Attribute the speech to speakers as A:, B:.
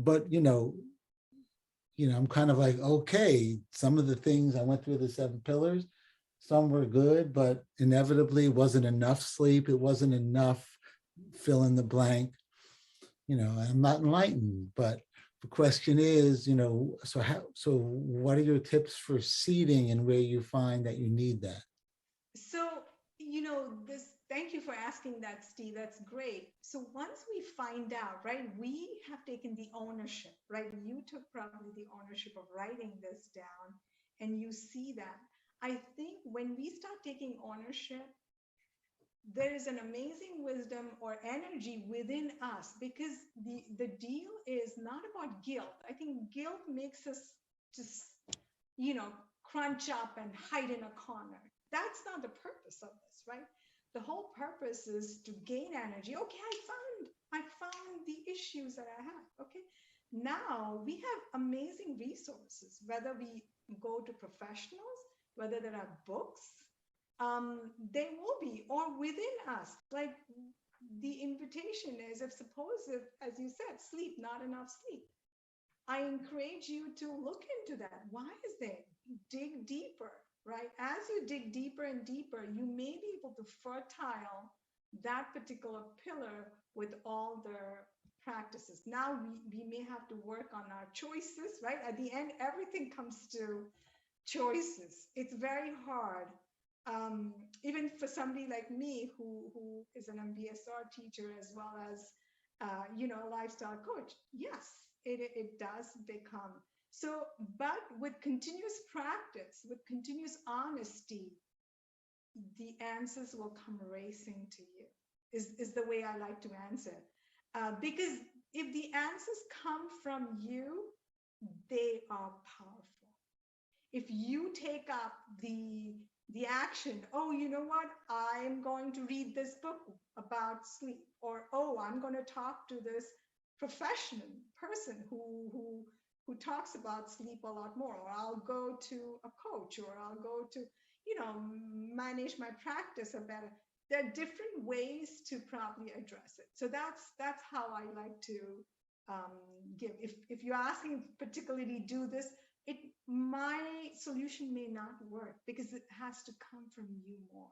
A: but I'm kind of like, okay, some of the things I went through the 7 pillars, some were good, but inevitably it wasn't enough sleep. It wasn't enough fill in the blank. I'm not enlightened, but the question is, so what are your tips for seeding and where you find that you need that?
B: So, thank you for asking that, Steve. That's great. So, once we find out, right, we have taken the ownership, right? You took probably the ownership of writing this down and you see that. I think when we start taking ownership, there is an amazing wisdom or energy within us because the deal is not about guilt. I think guilt makes us just you know crunch up and hide in a corner. That's not the purpose of this, right? The whole purpose is to gain energy. Okay, I found the issues that I have. Okay, now we have amazing resources, whether we go to professionals, whether there are books, they will be, or within us. Like the invitation is, if suppose, if, as you said, sleep, not enough sleep, I encourage you to look into that. Why is there? Dig deeper, right? As you dig deeper and deeper, you may be able to fertile that particular pillar with all their practices. Now we may have to work on our choices, right? At the end, everything comes to choices. It's very hard. Even for somebody like me who is an MBSR teacher as well as a lifestyle coach. Yes, it does become so, but with continuous practice, with continuous honesty, the answers will come racing to you. Is the way I like to answer. Because if the answers come from you, they are powerful. If you take up the action, oh, you know what, I'm going to read this book about sleep, or oh, I'm going to talk to this professional person who talks about sleep a lot more, or I'll go to a coach, or I'll go to manage my practice a better. There are different ways to probably address it. So that's how I like to um, give. If you're asking particularly do this, it my solution may not work because it has to come from you more.